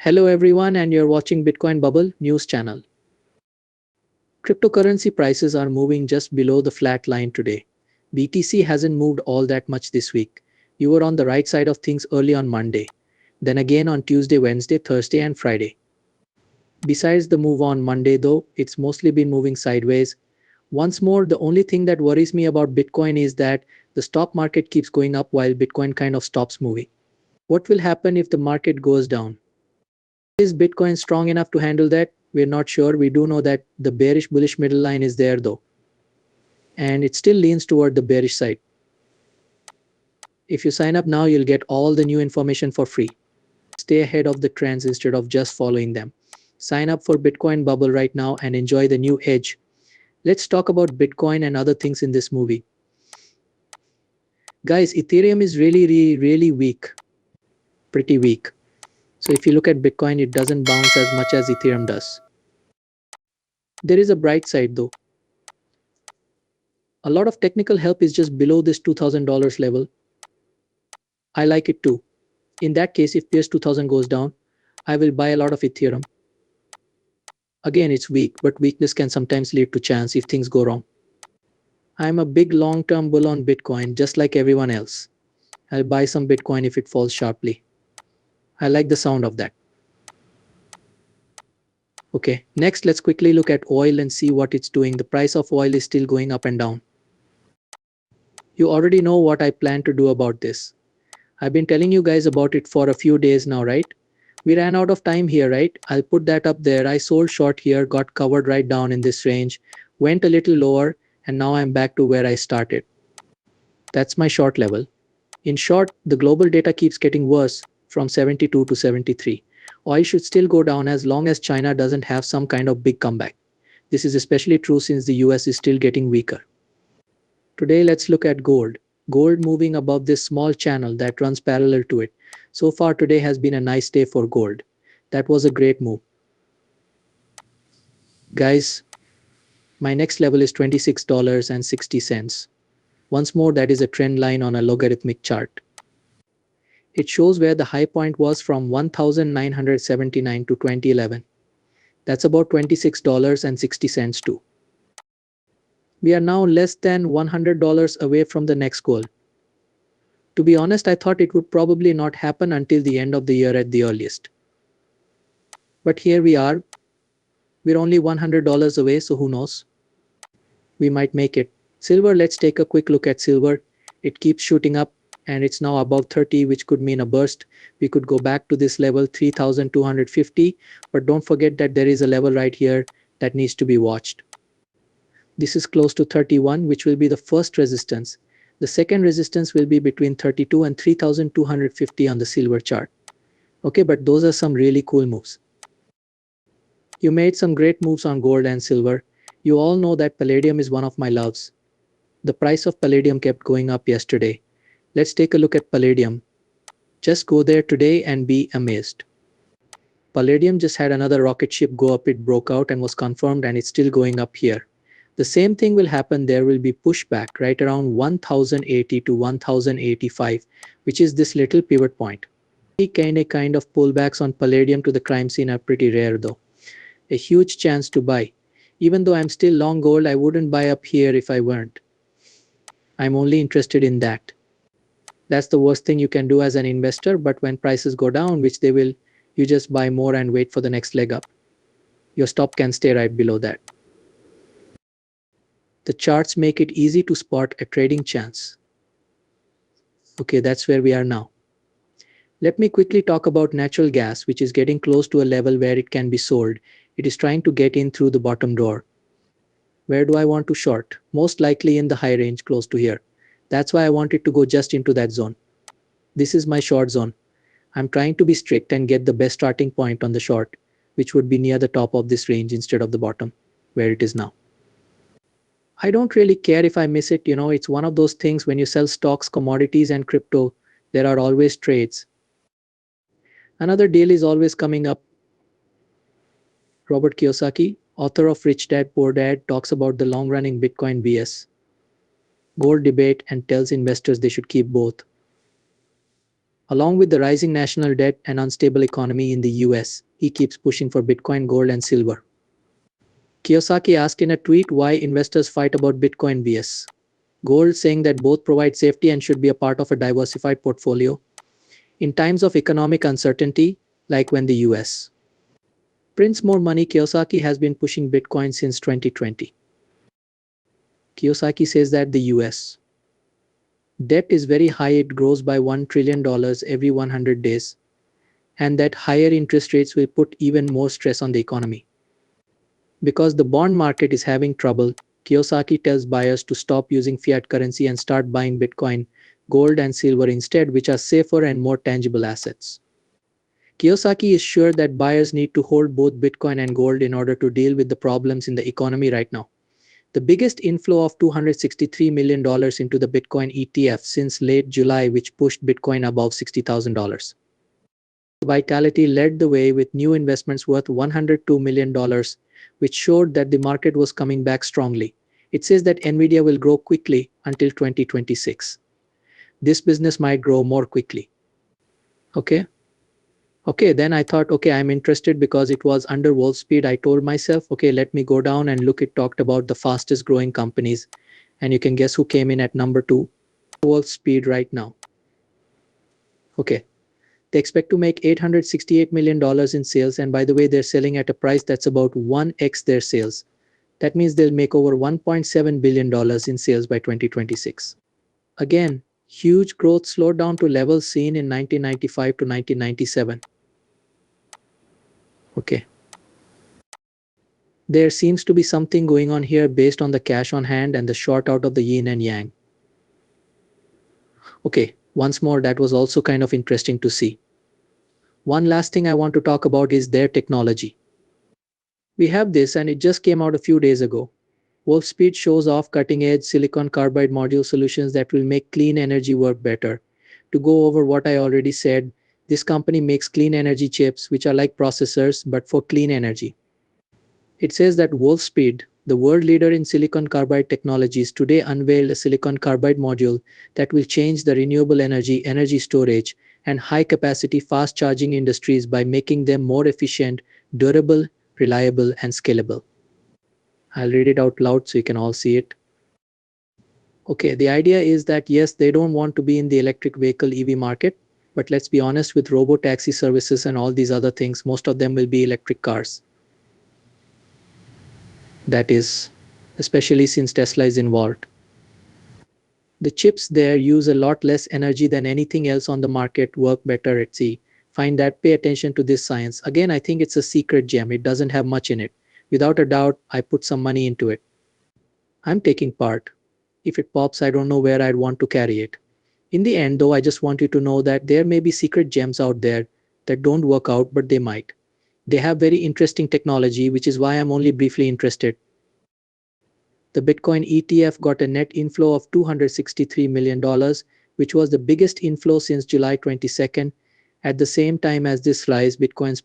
Hello everyone, and you're watching Bitcoin Bubble news channel. Cryptocurrency prices are moving just below the flat line today. BTC hasn't moved all that much this week. You were on the right side of things early on Monday, then again on Tuesday, Wednesday, Thursday and Friday. Besides the move on Monday though, it's mostly been moving sideways. Once more, the only thing that worries me about Bitcoin is that the stock market keeps going up while Bitcoin kind of stops moving. What will happen if the market goes down? Is Bitcoin strong enough to handle that? We're not sure. We do know that the bearish bullish middle line is there though. And it still leans toward the bearish side. If you sign up now, you'll get all the new information for free. Stay ahead of the trends instead of just following them. Sign up for Bitcoin Bubble right now and enjoy the new edge. Let's talk about Bitcoin and other things in this movie. Guys, Ethereum is really weak. Pretty weak. So if you look at Bitcoin, it doesn't bounce as much as Ethereum does. There is a bright side though. A lot of technical help is just below this $2,000 level. I like it too. In that case, if PS 2000 goes down, I will buy a lot of Ethereum. Again, it's weak, but weakness can sometimes lead to chance if things go wrong. I'm a big long-term bull on Bitcoin, just like everyone else. I'll buy some Bitcoin if it falls sharply. I like the sound of that. Okay, next let's quickly look at oil and see what it's doing. The price of oil is still going up and down. You already know what I plan to do about this. I've been telling you guys about it for a few days now, right? We ran out of time here, right? I'll put that up there. I sold short here, got covered right down in this range, went a little lower, and now I'm back to where I started. That's my short level. In short, the global data keeps getting worse from 72 to 73. Oil should still go down as long as China doesn't have some kind of big comeback. This is especially true since the US is still getting weaker. Today, let's look at gold. Gold moving above this small channel that runs parallel to it. So far today has been a nice day for gold. That was a great move. Guys, my next level is $26.60. Once more, that is a trend line on a logarithmic chart. It shows where the high point was from 1979 to 2011. That's about $26.60 too. We are now less than $100 away from the next goal. To be honest, I thought it would probably not happen until the end of the year at the earliest. But here we are. We're only $100 away, so who knows? We might make it. Silver, let's take a quick look at silver. It keeps shooting up and it's now above 30, which could mean a burst. We could go back to this level 3,250, but don't forget that there is a level right here that needs to be watched. This is close to 31, which will be the first resistance. The second resistance will be between 32 and 3,250 on the silver chart. Okay, but those are some really cool moves. You made some great moves on gold and silver. You all know that palladium is one of my loves. The price of palladium kept going up yesterday. Let's take a look at palladium. Just go there today and be amazed. Palladium just had another rocket ship go up. It broke out and was confirmed, and it's still going up here. The same thing will happen. There will be pushback right around 1080 to 1085, which is this little pivot point. Kind of pullbacks on palladium to the crime scene are pretty rare though. A huge chance to buy. Even though I'm still long gold, I wouldn't buy up here if I weren't. I'm only interested in that. That's the worst thing you can do as an investor, but when prices go down, which they will, you just buy more and wait for the next leg up. Your stop can stay right below that. The charts make it easy to spot a trading chance. Okay, that's where we are now. Let me quickly talk about natural gas, which is getting close to a level where it can be sold. It is trying to get in through the bottom door. Where do I want to short? Most likely in the high range close to here. That's why I want it to go just into that zone. This is my short zone. I'm trying to be strict and get the best starting point on the short, which would be near the top of this range instead of the bottom, where it is now. I don't really care if I miss it. It's one of those things when you sell stocks, commodities, and crypto, there are always trades. Another deal is always coming up. Robert Kiyosaki, author of Rich Dad Poor Dad, talks about the long-running Bitcoin vs. gold debate and tells investors they should keep both. Along with the rising national debt and unstable economy in the US, he keeps pushing for Bitcoin, gold, and silver. Kiyosaki asked in a tweet why investors fight about Bitcoin vs gold, saying that both provide safety and should be a part of a diversified portfolio in times of economic uncertainty, like when the US prints more money. Kiyosaki has been pushing Bitcoin since 2020. Kiyosaki says that the US debt is very high, it grows by $1 trillion every 100 days, and that higher interest rates will put even more stress on the economy. Because the bond market is having trouble, Kiyosaki tells buyers to stop using fiat currency and start buying Bitcoin, gold, and silver instead, which are safer and more tangible assets. Kiyosaki is sure that buyers need to hold both Bitcoin and gold in order to deal with the problems in the economy right now. The biggest inflow of $263 million into the Bitcoin ETF since late July, which pushed Bitcoin above $60,000. Vitality led the way with new investments worth $102 million, which showed that the market was coming back strongly. It says that Nvidia will grow quickly until 2026. This business might grow more quickly. Okay. Okay, then I thought, okay, I'm interested because it was under Wolfspeed. I told myself, okay, let me go down and look. It talked about the fastest growing companies. And you can guess who came in at number 2? Wolfspeed right now. Okay. They expect to make $868 million in sales, and by the way, they're selling at a price that's about 1x their sales. That means they'll make over $1.7 billion in sales by 2026. Again, huge growth slowed down to levels seen in 1995 to 1997. Okay. There seems to be something going on here based on the cash on hand and the short out of the yin and yang. Okay, once more, that was also kind of interesting to see. One last thing I want to talk about is their technology. We have this, and it just came out a few days ago. Wolfspeed shows off cutting-edge silicon carbide module solutions that will make clean energy work better. To go over what I already said, this company makes clean energy chips, which are like processors, but for clean energy. It says that Wolfspeed, the world leader in silicon carbide technologies, today unveiled a silicon carbide module that will change the renewable energy storage, and high-capacity fast-charging industries by making them more efficient, durable, reliable, and scalable. I'll read it out loud so you can all see it. Okay, the idea is that yes, they don't want to be in the electric vehicle EV market, but let's be honest, with robo-taxi services and all these other things, most of them will be electric cars. That is, especially since Tesla is involved. The chips there use a lot less energy than anything else on the market, work better at sea. Find that, pay attention to this science. Again, I think it's a secret gem. It doesn't have much in it. Without a doubt, I put some money into it. I'm taking part. If it pops, I don't know where I'd want to carry it. In the end, though, I just want you to know that there may be secret gems out there that don't work out, but they might. They have very interesting technology, which is why I'm only briefly interested. The Bitcoin ETF got a net inflow of $263 million, which was the biggest inflow since July 22nd. At the same time as this rise, Bitcoin's